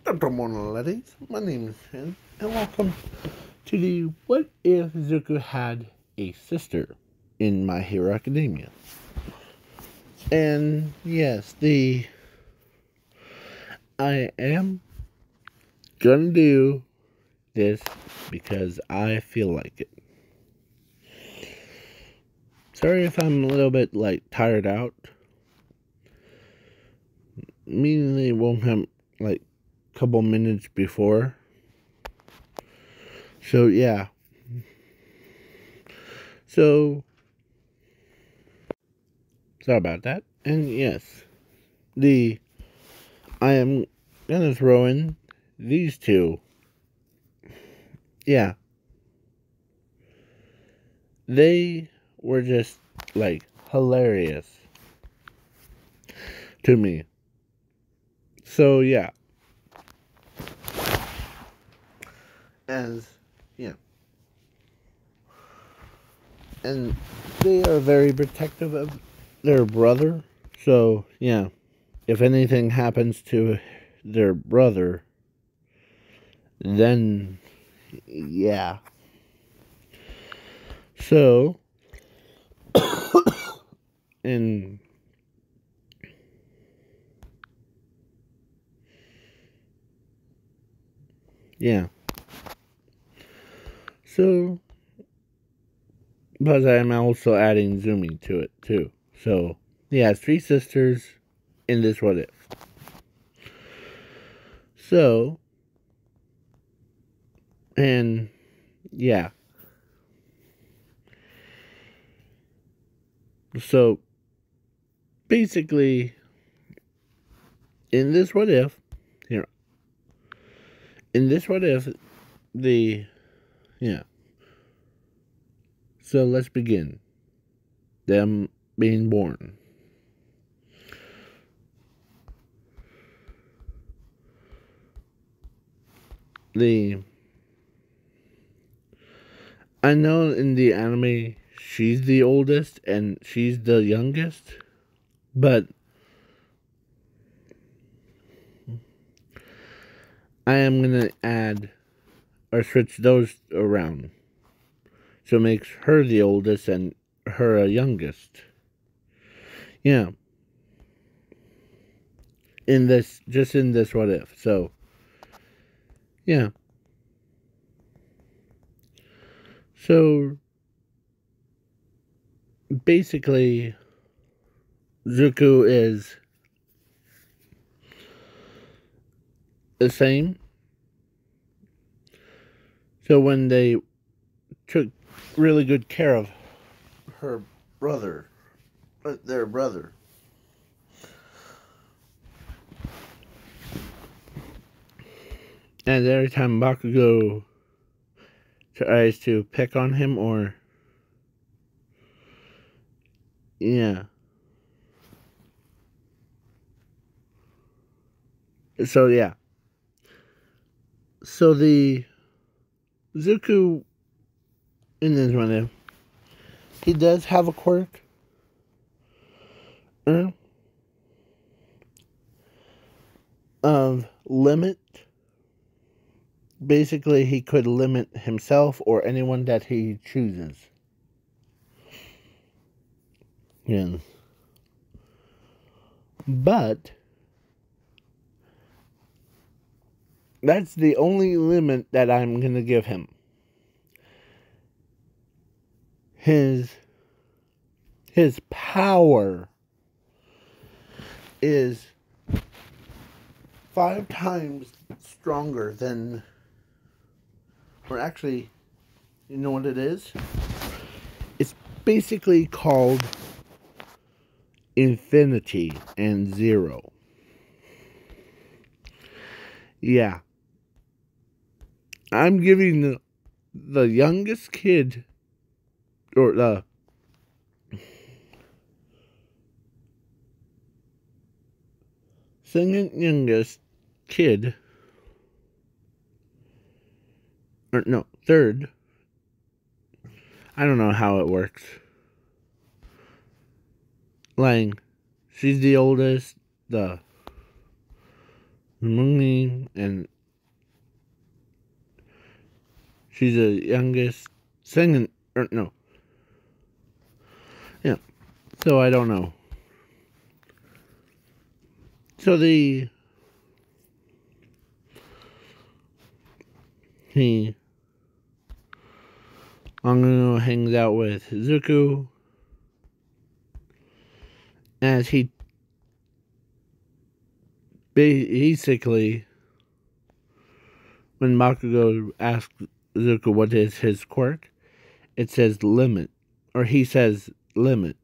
Good morning, ladies. My name is Ken, and welcome to the What If Zuko Had a Sister in My Hero Academia. And yes, I am gonna do this because I feel like it. Sorry if I'm a little bit tired out. Immediately won't have couple minutes before. So yeah. So sorry about that. And yes, I am gonna throw in these two. Yeah. They were just hilarious to me. So yeah. Yeah. And they are very protective of their brother. So yeah. If anything happens to their brother, then yeah. So and yeah. So but I'm also adding Zumi to it too. So yeah, 3 sisters in this what if. So and yeah. So basically in this what if the yeah. So let's begin. Them being born. I know in the anime she's the oldest and she's the youngest, but I am gonna add or switch those around. So it makes her the oldest and her a youngest. Yeah. In this what if. So yeah. So basically Zuko is the same. So when they took really good care of her brother, their brother, and every time Bakugo tries to pick on him or yeah. So yeah. So the Zuko in this one, he does have a quirk. Of limit. Basically, he could limit himself or anyone that he chooses. Yeah. But that's the only limit that I'm going to give him. His power is 5 times stronger than, or actually, you know what it is? It's basically called infinity and zero. Yeah. I'm giving the youngest kid, or the second youngest kid, or no, third. I don't know how it works. She's the oldest, the Mooney, and she's the youngest singing, or no. Yeah. So I don't know. So he Angano hangs out with Zuko as he basically, when Bakugo asks Zuko what is his quirk, it says limit, or he says limit.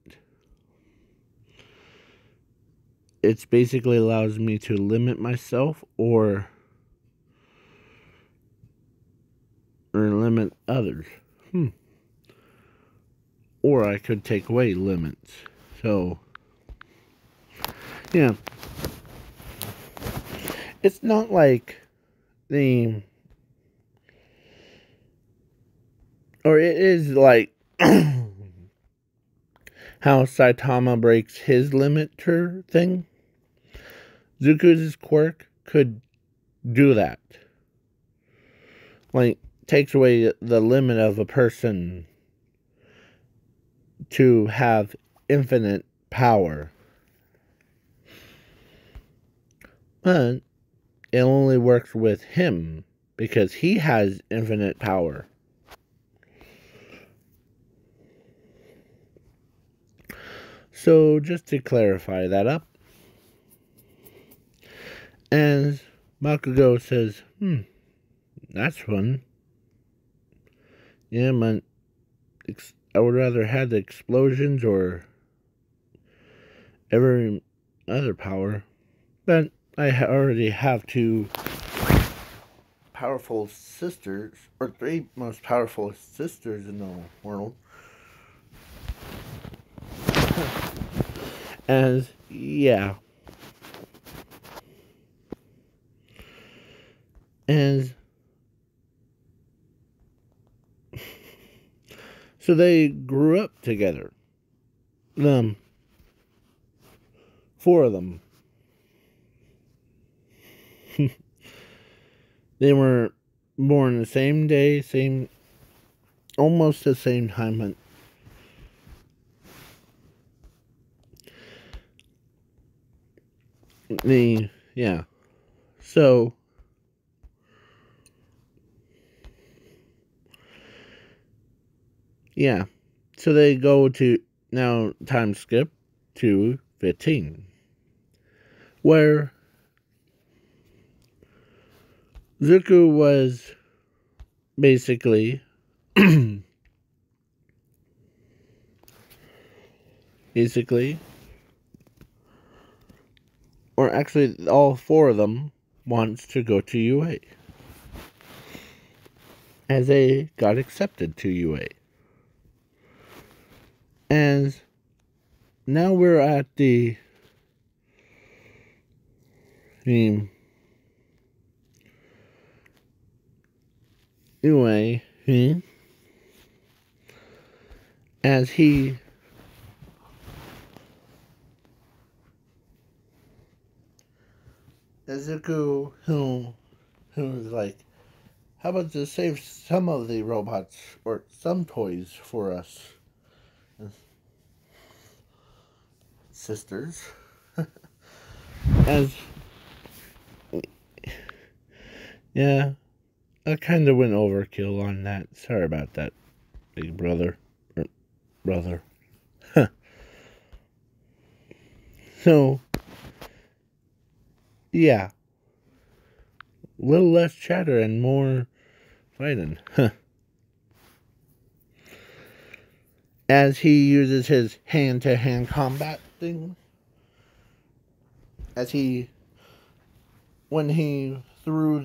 It basically allows me to limit myself or limit others. Or I could take away limits. So, yeah. It's not like or it is like how Saitama breaks his limiter thing. Zuko's quirk could do that. Like, takes away the limit of a person to have infinite power. But it only works with him because he has infinite power. So, just to clarify that up, as Bakugo says, that's fun. Yeah, I would rather have the explosions or every other power. But I already have two powerful sisters, or three most powerful sisters in the world. As, yeah. As, so they grew up together. Four of them. They were born the same day, almost the same time. Yeah. So, yeah. So they go to, now time skip to 15. Where Zuko was basically or actually all four of them wants to go to UA. As they got accepted to UA. As now we're at the UA, as Zuko, who's like, how about to save some of the robots or some toys for us sisters? As, yeah, I kind of went overkill on that. Sorry about that, big brother. Brother. So, yeah. A little less chatter and more fighting. As he uses his hand-to-hand combat thing. When he threw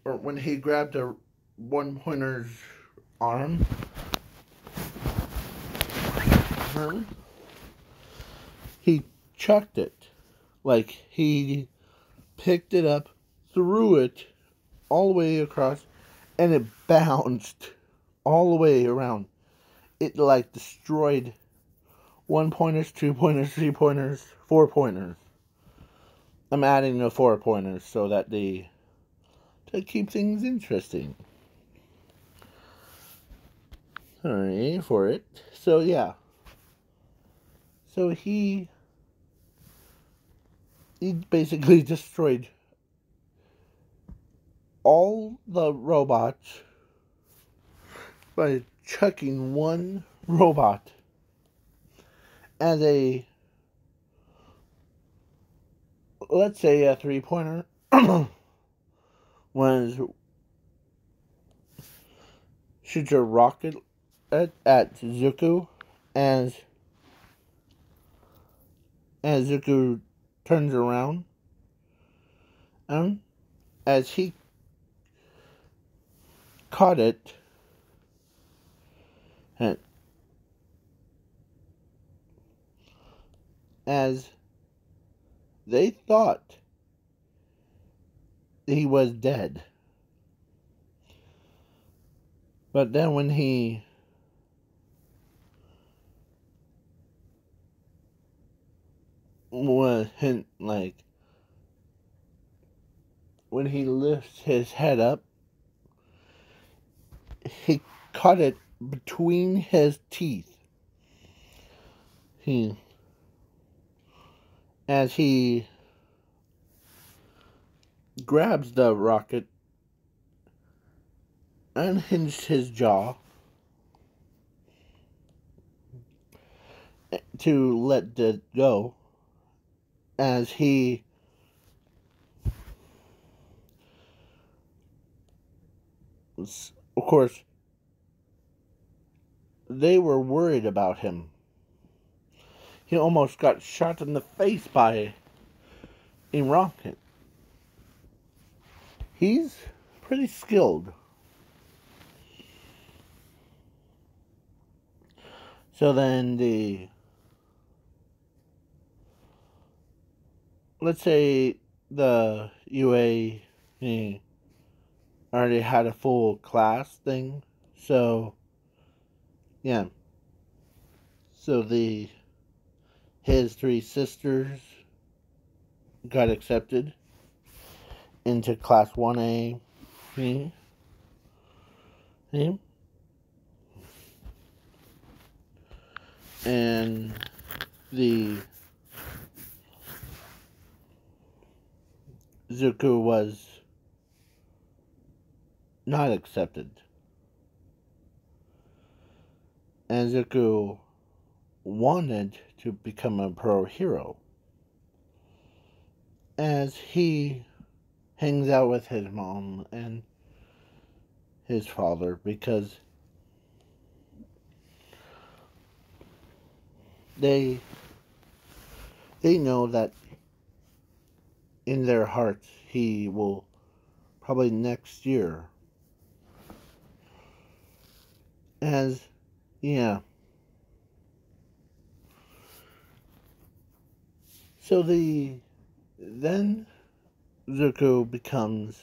when he grabbed a one-pointer's arm, he chucked it. Like, he picked it up, threw it all the way across, and it bounced all the way around. It, like, destroyed 1-pointers, 2-pointers, 3-pointers, 4-pointers. I'm adding the 4-pointers so that to keep things interesting. Sorry for it. So yeah. So he basically destroyed all the robots by chucking one robot as let's say a 3-pointer was shoot your rocket at Zuko as Zuko turns around, as he caught it, and as they thought he was dead. But then when he when he lifts his head up, he caught it between his teeth. As he grabs the rocket, unhinged his jaw to let it go, as he of course they were worried about him. He almost got shot in the face by a rocket. He's pretty skilled. So then let's say the UA already had a full class thing. So yeah. So his 3 sisters got accepted into class 1A. And the Zuko was not accepted. And Zuko wanted to become a pro hero, as he hangs out with his mom and his father, because they know that in their hearts he will probably next year, as yeah. So then Zuko becomes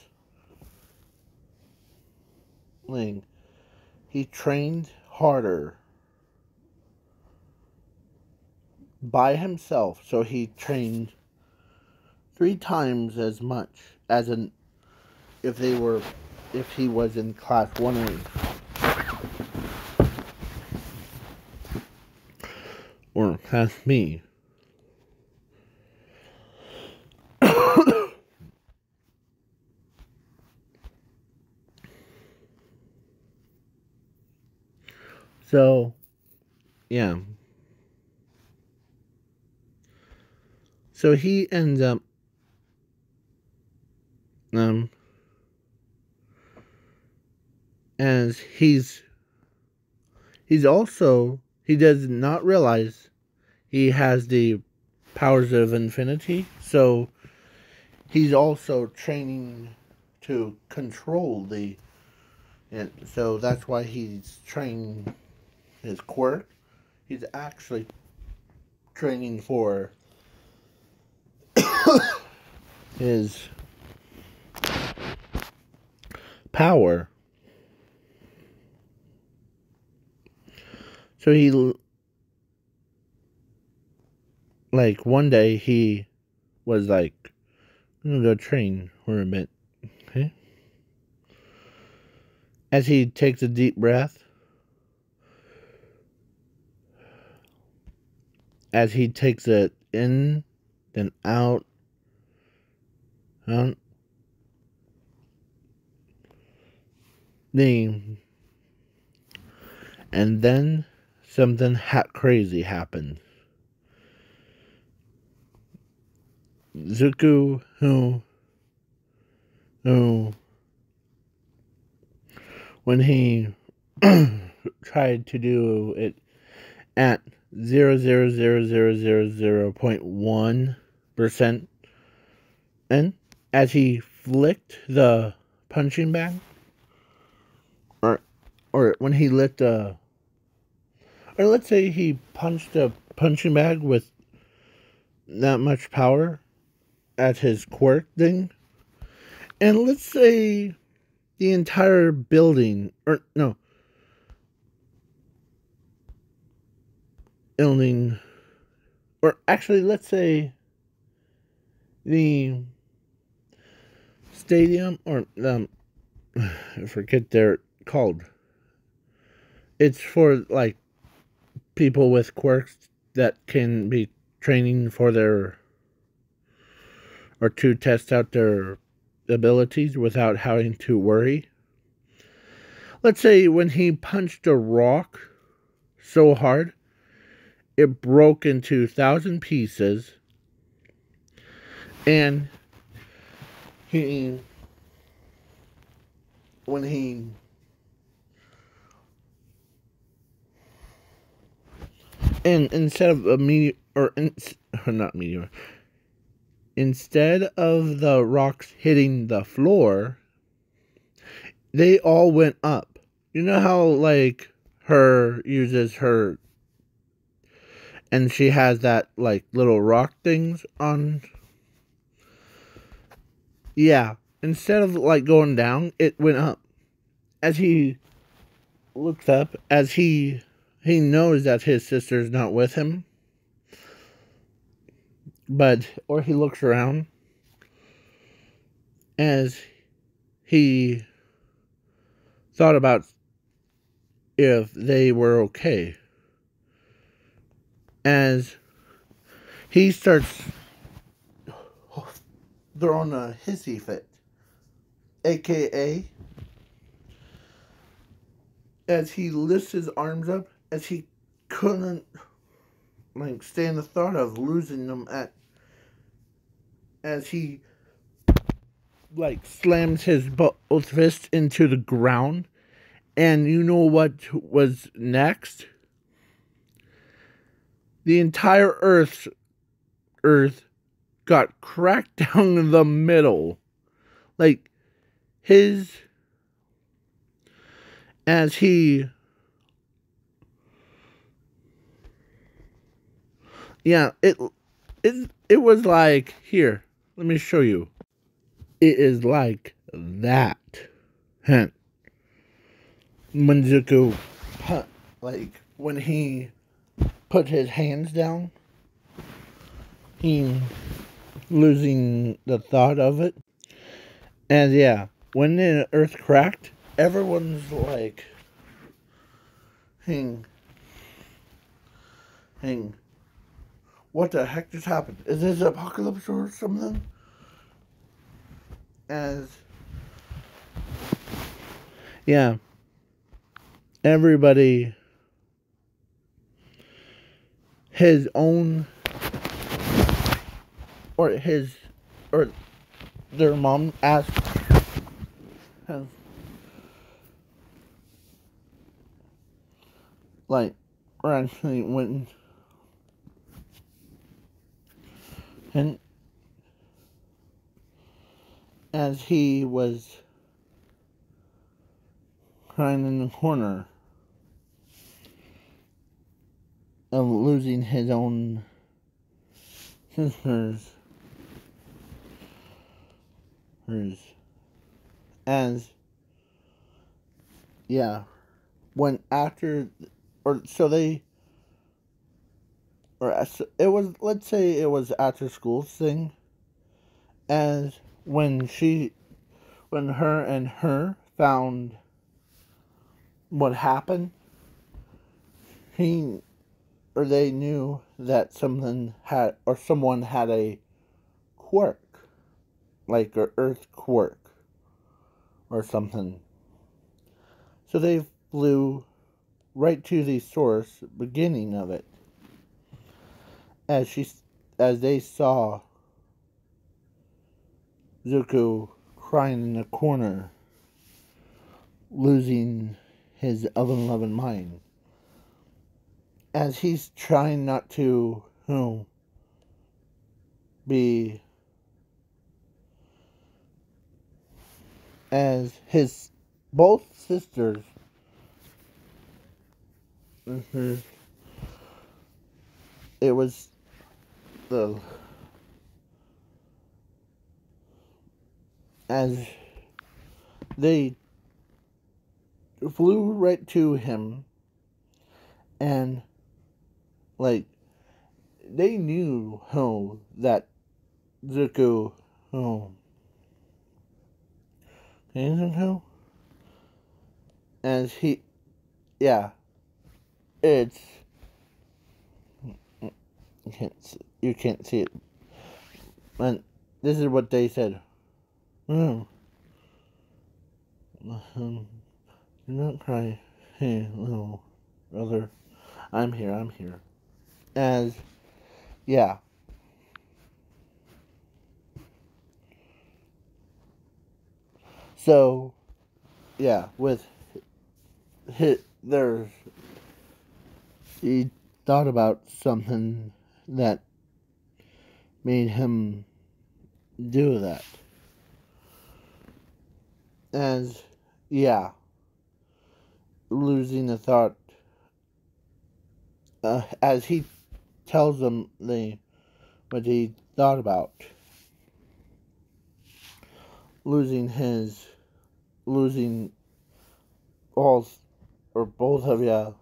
Ling. He trained harder by himself, so he trained 3 times as much as if he was in class 1A. Or class B. So, yeah. So he ends up as he does not realize he has the powers of infinity, so he's also training to control and so that's why he's training his quirk. He's actually training for his power. So like one day he was like, I'm gonna go train for a bit. Okay? As he takes a deep breath, as he takes it in, then out, out, and then something crazy happened. Zuko, who, when he tried to do it at 0.1%, and as he flicked the punching bag, or when he lit the, or let's say he punched a punching bag with that much power at his quirk thing, and let's say the entire building, or no, building, or actually let's say the stadium, or I forget they're called. It's for like people with quirks that can be training for their, or to test out their abilities without having to worry. Let's say when he punched a rock so hard, it broke into 1,000 pieces, and when he and instead of a meteor, or not meteor, instead of the rocks hitting the floor, they all went up. You know how like her uses her, and she has that like little rock things on. Yeah, instead of like going down, it went up. As he looks up, as he knows that his sister's not with him, but, or he looks around as he thought about if they were okay. As he starts throwing a hissy fit, aka as he lifts his arms up, as he couldn't like stand the thought of losing them, as he like slams his both fists into the ground. And you know what was next? The entire earth got cracked down the middle. Like his, as he, yeah, it was like, here, let me show you. It is like that. When Zuko, like when he put his hands down, he losing the thought of it. And yeah, when the earth cracked, everyone's like, hang, what the heck just happened? Is this an apocalypse or something? As, yeah, everybody, his own, or his, or their mom asked, like, or actually went, and as he was crying in the corner of losing his own sisters, as, yeah, when after, or so they, it was, let's say it was after school thing, as when her and her found what happened, he or they knew that someone had a quirk, like a earth quirk or something. So they flew right to the source beginning of it, as they saw Zuko crying in the corner, losing his loving mind, as he's trying not to be, as his both sisters, it was the as they flew right to him, and like they knew that Zuko as he, yeah, it's, you can't see it, and this is what they said. Do not cry, hey little brother, I'm here. As, yeah, so yeah, with there's, he thought about something that made him do that. As, yeah, losing the thought, as he tells them what he thought about, losing all, or both of you,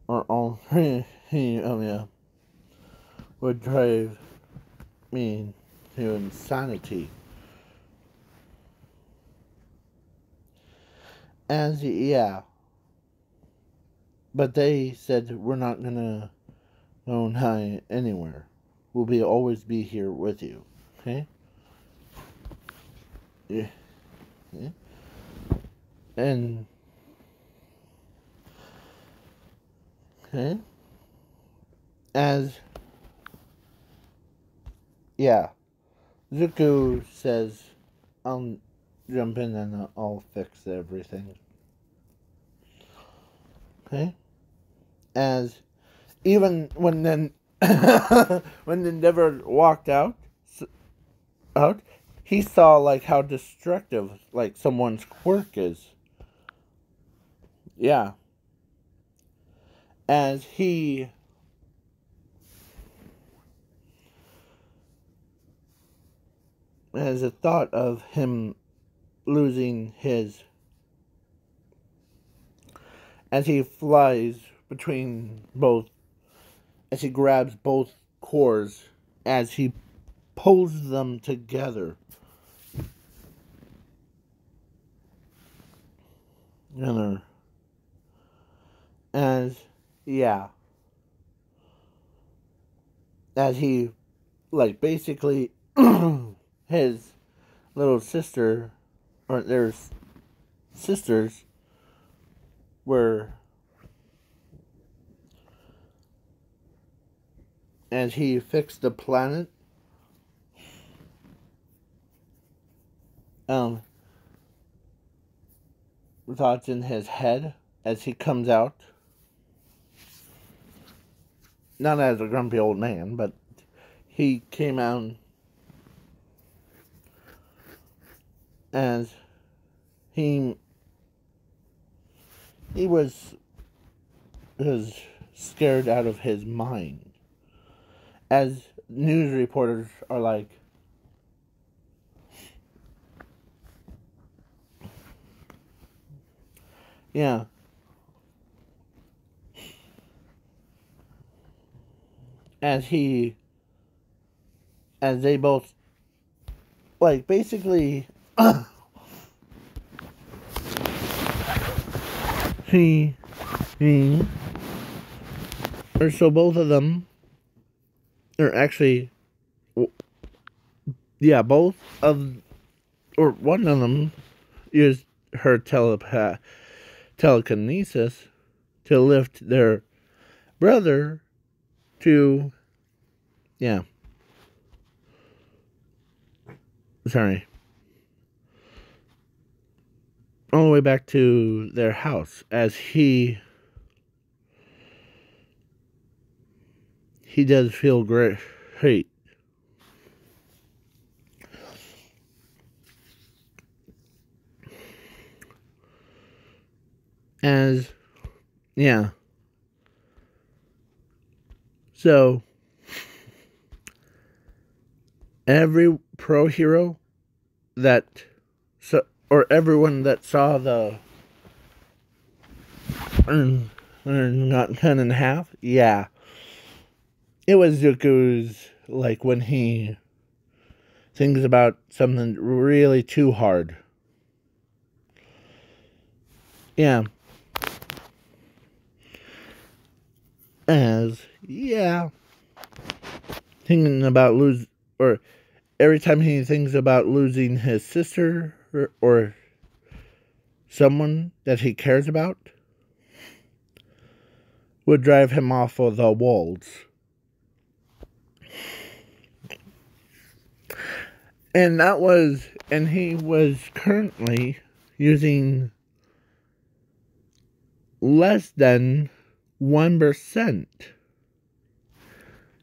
or all three of you, would drive me to insanity. As, yeah, but they said, we're not gonna go high anywhere. We'll always be here with you. Okay? Yeah. Yeah. And, okay? As, yeah, Zuko says, I'll jump in and I'll fix everything. Okay? As, even when then when Endeavor walked out, he saw like how destructive like someone's quirk is. Yeah. As a thought of him losing his, as he flies between both, as he grabs both cores, as he pulls them together. As, yeah, as he, like, basically, his little sister, or their sisters, were, as he fixed the planet, thoughts in his head as he comes out. Not as a grumpy old man, but he came out as he was scared out of his mind. As news reporters are like, yeah, as they both, like, basically, he, he, or so both of them, or actually, yeah, both of, or one of them used her telekinesis to lift their brother to, yeah, sorry, all the way back to their house, as he does feel great. As, yeah. So, every pro hero that, or everyone that saw the, not 10 and a half, yeah. It was Zuko's, like, when he thinks about something really too hard. Yeah. As, yeah. Thinking about or every time he thinks about losing his sister or someone that he cares about, would drive him off of the walls. And he was currently using less than 1%.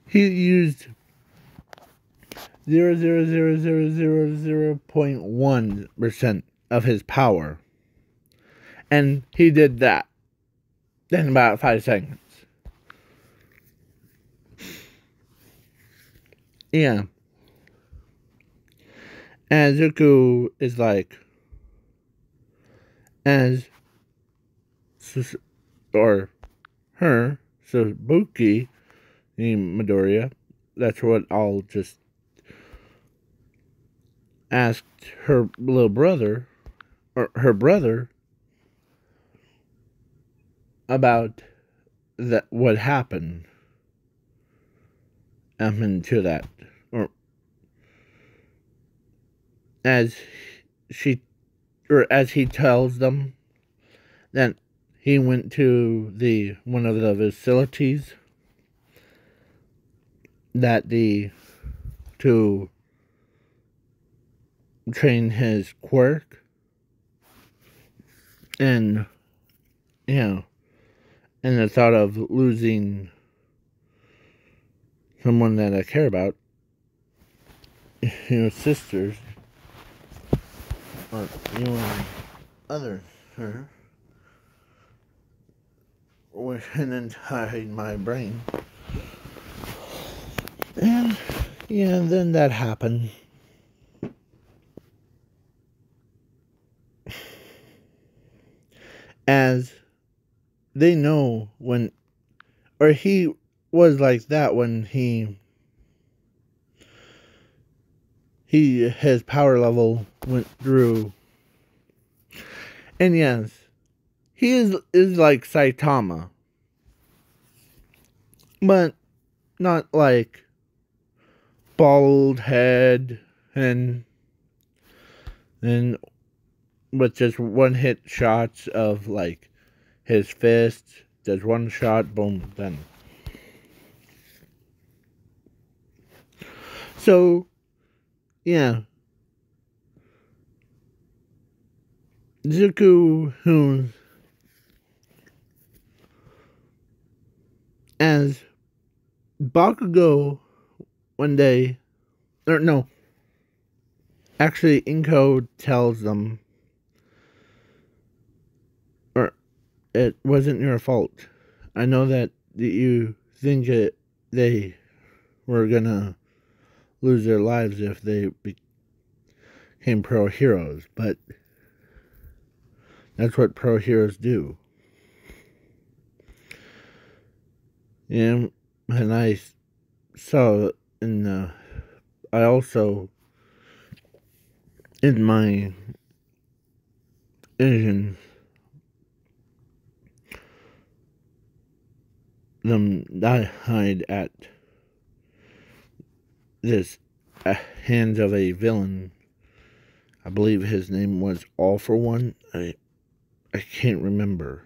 He used 0.1% of his power. And he did that in about 5 seconds. Yeah. And Zuko is like, as, or her, Suzuki, Midoriya, that's what I'll just asked her little brother, or her brother, about that, what happened into that, or as he tells them that he went to one of the facilities to train his quirk, and and the thought of losing someone that I care about, sisters, or others, went inside my brain. And, yeah, then that happened. As they know or he was like that when his power level went through. And yes, he is like Saitama, but not like bald head and with just one hit shots of like his fist, just one shot, boom, done. So, yeah, Zuko, who, as Bakugo one day, or no, actually Inko tells them, or it wasn't your fault. I know that you think they were gonna lose their lives if they became pro heroes, but that's what pro heroes do. Yeah, and saw in the, I also, in my vision, them died at this hands of a villain. I believe his name was All for One. I can't remember.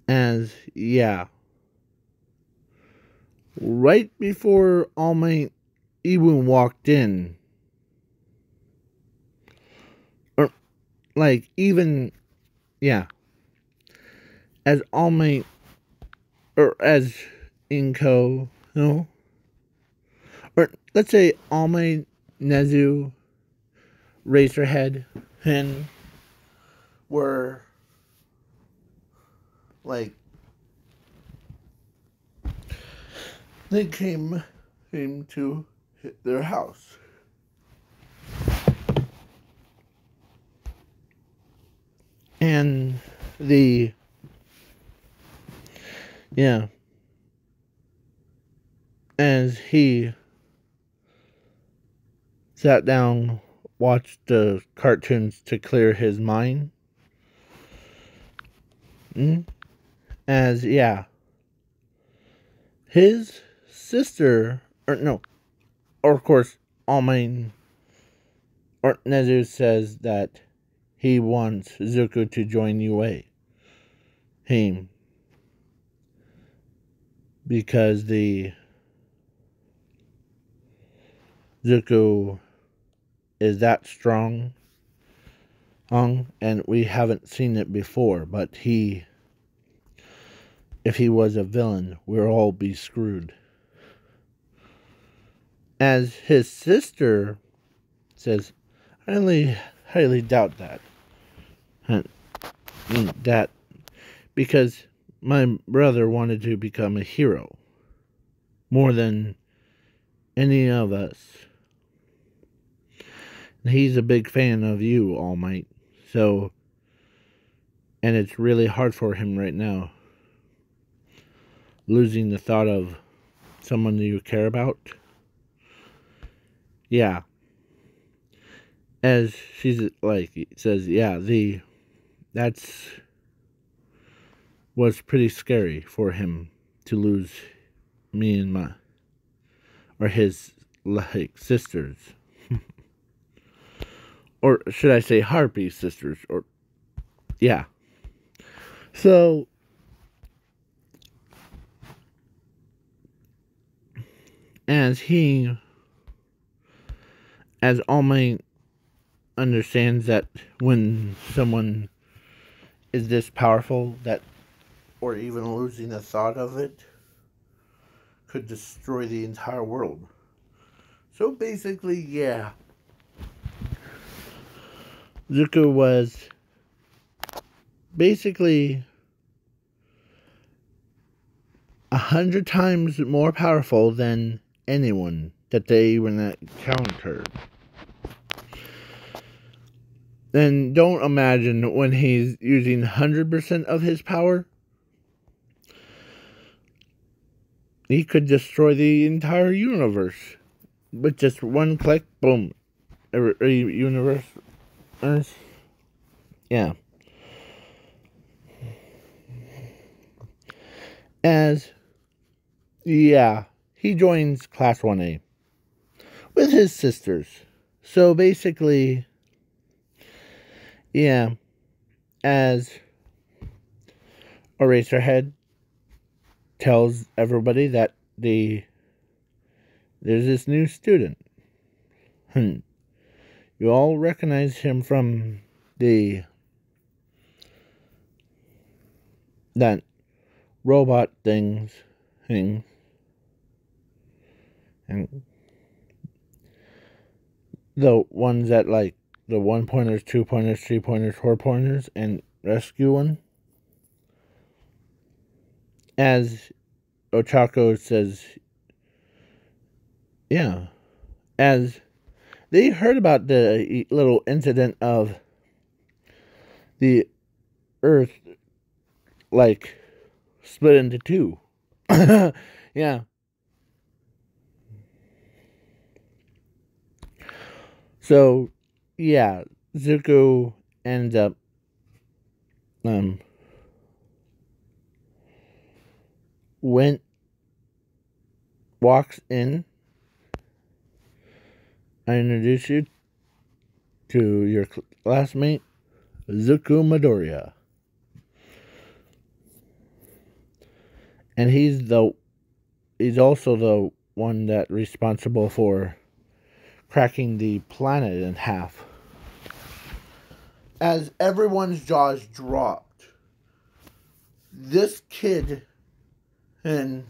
As, yeah. Right before All Might even walked in, or, like, even, yeah. As All Might, or as Inko, no? Or, let's say All Might, Nezu, Racerhead, and were, like, they came to hit their house. And yeah, as he sat down, watched the cartoons to clear his mind. As, yeah, his sister, or no, or of course, Almain, or Nezu says that he wants Zuko to join UA. Him. Because the Zuko is that strong, and we haven't seen it before, but if he was a villain, we'll all be screwed. As his sister says, I highly doubt that. That, because my brother wanted to become a hero more than any of us. He's a big fan of you, All Might. So, and it's really hard for him right now, losing the thought of someone you care about. Yeah. As she's like, says, yeah, that's was pretty scary for him to lose me and his, like, sisters. Or should I say Harpy sisters, or, yeah. So, as All Might understands that when someone is this powerful, that, or even losing a thought of it, could destroy the entire world. So basically, yeah, Zuko was basically 100 times more powerful than anyone that they even encountered. Then don't imagine when he's using 100% of his power, he could destroy the entire universe with just one click. Boom, universe. Yeah. As, yeah, he joins Class 1A with his sisters. So basically, yeah, as Eraserhead tells everybody that there's this new student. You all recognize him from that robot thing, and the ones that, like, the 1-pointers, 2-pointers, 3-pointers, 4-pointers, and rescue one. As Ochako says, yeah, as they heard about the little incident of the Earth, like split into two. Yeah. So, yeah, Zuko ends up um went walks in. I introduce you to your classmate Zuko Midoriya, and he's also the one that responsible for cracking the planet in half. As everyone's jaws dropped, this kid and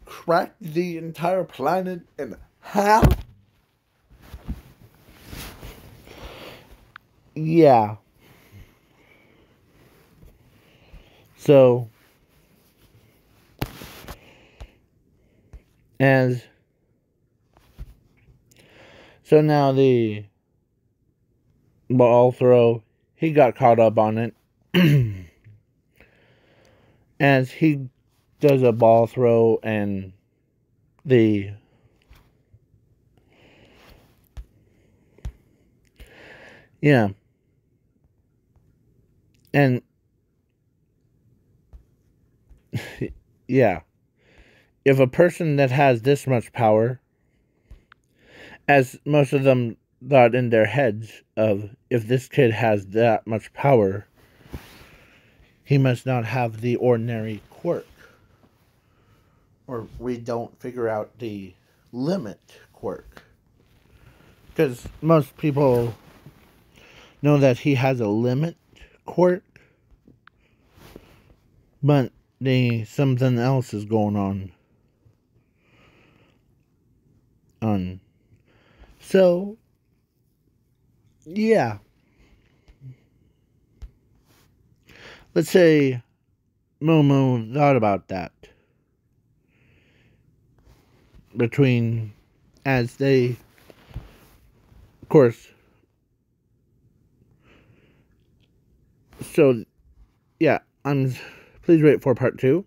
cracked the entire planet in half. Yeah. So, as so now the ball throw, he got caught up on it. As he does a ball throw and the yeah, and yeah, if a person that has this much power, as most of them thought in their heads of if this kid has that much power, he must not have the ordinary quirk, or we don't figure out the limit quirk, because most people know that he has a limit quirk, but something else is going on. So yeah, let's say Momo thought about that between as they, of course. So yeah, please wait for part 2.